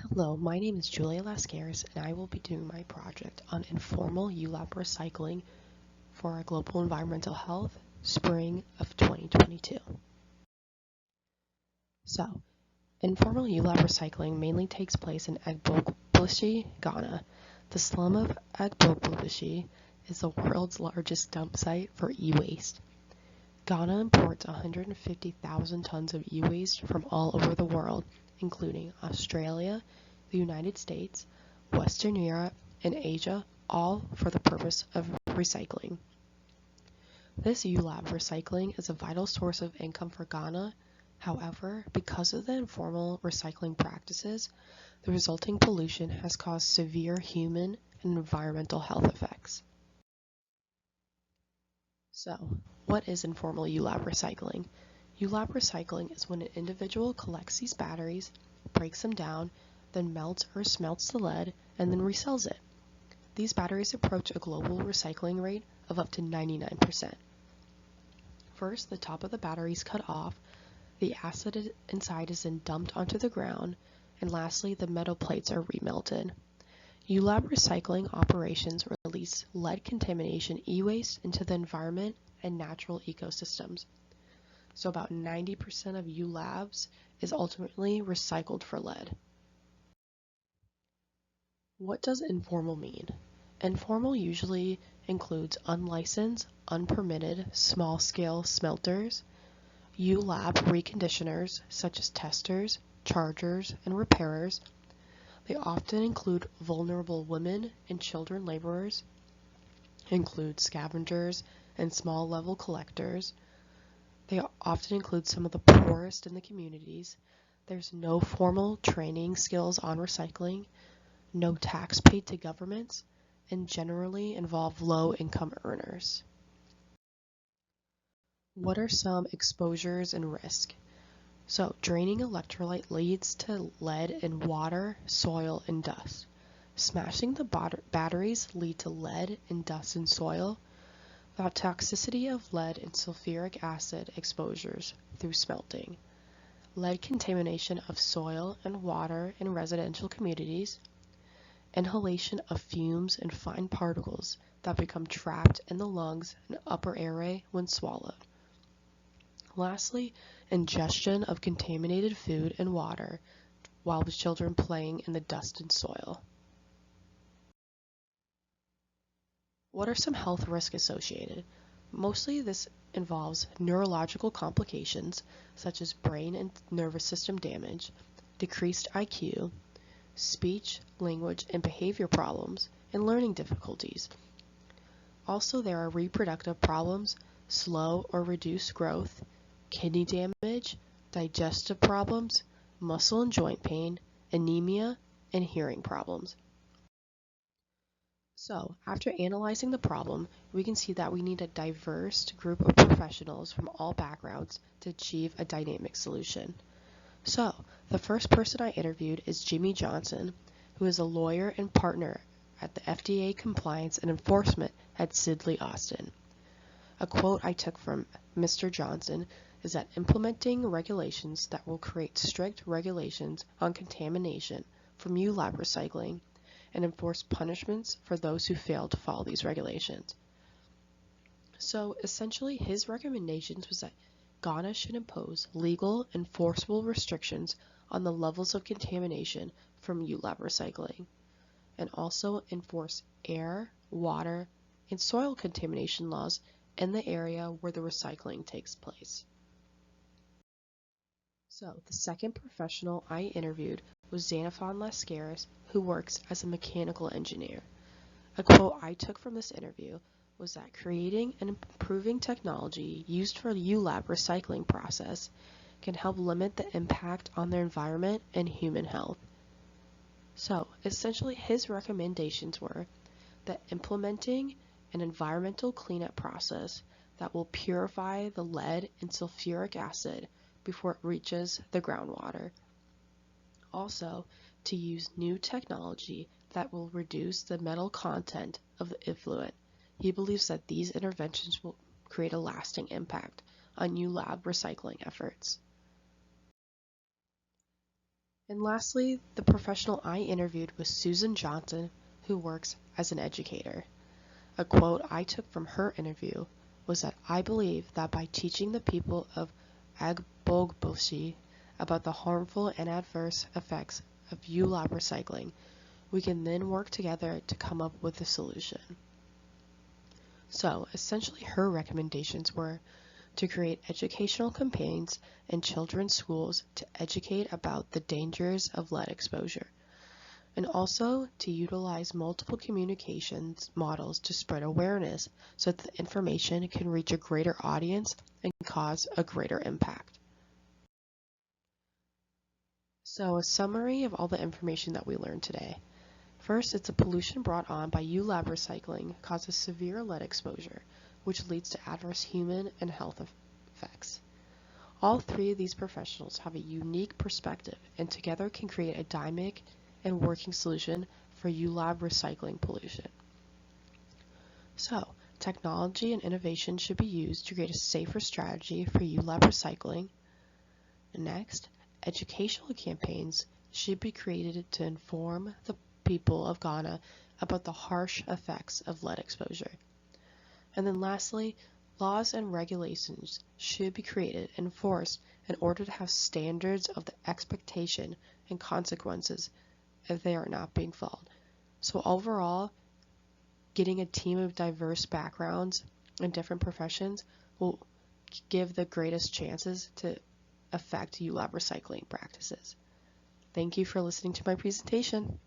Hello, my name is Julia Lascaris, and I will be doing my project on informal ULAB recycling for our global environmental health, spring of 2022. So, informal ULAB recycling mainly takes place in Agbogbloshie, Ghana. The slum of Agbogbloshie is the world's largest dump site for e-waste. Ghana imports 150,000 tons of e-waste from all over the world, including Australia, the United States, Western Europe, and Asia, all for the purpose of recycling. This ULAB recycling is a vital source of income for Ghana. However, because of the informal recycling practices, the resulting pollution has caused severe human and environmental health effects. So, what is informal ULAB recycling? ULAB recycling is when an individual collects these batteries, breaks them down, then melts or smelts the lead, and then resells it. These batteries approach a global recycling rate of up to 99%. First, the top of the battery is cut off, the acid inside is then dumped onto the ground, and lastly, the metal plates are remelted. ULAB recycling operations release lead contamination e-waste into the environment and natural ecosystems. So about 90% of ULABs is ultimately recycled for lead. What does informal mean? Informal usually includes unlicensed, unpermitted, small-scale smelters, ULAB reconditioners such as testers, chargers, and repairers. They often include vulnerable women and children laborers, include scavengers and small-level collectors. They often include some of the poorest in the communities. There's no formal training skills on recycling, no tax paid to governments, and generally involve low-income earners. What are some exposures and risk? So, draining electrolyte leads to lead in water, soil, and dust. Smashing the batteries lead to lead and dust in soil. The toxicity of lead and sulfuric acid exposures through smelting. Lead contamination of soil and water in residential communities. Inhalation of fumes and fine particles that become trapped in the lungs and upper airway when swallowed. Lastly, ingestion of contaminated food and water while the children playing in the dust and soil. What are some health risks associated? Mostly this involves neurological complications such as brain and nervous system damage, decreased IQ, speech, language, and behavior problems, and learning difficulties. Also, there are reproductive problems, slow or reduced growth, kidney damage, digestive problems, muscle and joint pain, anemia, and hearing problems. So, after analyzing the problem, we can see that we need a diverse group of professionals from all backgrounds to achieve a dynamic solution. So, the first person I interviewed is Jimmy Johnson, who is a lawyer and partner at the FDA Compliance and Enforcement at Sidley Austin. A quote I took from Mr. Johnson is that implementing regulations that will create strict regulations on contamination from ULAB recycling and enforce punishments for those who fail to follow these regulations. So essentially his recommendations was that Ghana should impose legal enforceable restrictions on the levels of contamination from ULAB recycling, and also enforce air, water, and soil contamination laws in the area where the recycling takes place. So the second professional I interviewed was Xanafon Lascaris, who works as a mechanical engineer. A quote I took from this interview was that creating and improving technology used for the ULAB recycling process can help limit the impact on the environment and human health. So essentially his recommendations were that implementing an environmental cleanup process that will purify the lead and sulfuric acid before it reaches the groundwater. Also, to use new technology that will reduce the metal content of the effluent. He believes that these interventions will create a lasting impact on ULAB recycling efforts. And lastly, the professional I interviewed was Susan Johnson, who works as an educator. A quote I took from her interview was that I believe that by teaching the people of Agbogboshi about the harmful and adverse effects of ULAB recycling, we can then work together to come up with a solution. So, essentially her recommendations were to create educational campaigns in children's schools to educate about the dangers of lead exposure, and also to utilize multiple communications models to spread awareness so that the information can reach a greater audience and cause a greater impact. So a summary of all the information that we learned today. First, it's a pollution brought on by ULAB recycling causes severe lead exposure, which leads to adverse human and health effects. All three of these professionals have a unique perspective and together can create a dynamic and working solution for ULAB recycling pollution. So, technology and innovation should be used to create a safer strategy for ULAB recycling. Next, educational campaigns should be created to inform the people of Ghana about the harsh effects of lead exposure. And then lastly, laws and regulations should be created and enforced in order to have standards of the expectation and consequences if they are not being followed. So overall, getting a team of diverse backgrounds and different professions will give the greatest chances to affect ULAB recycling practices. Thank you for listening to my presentation.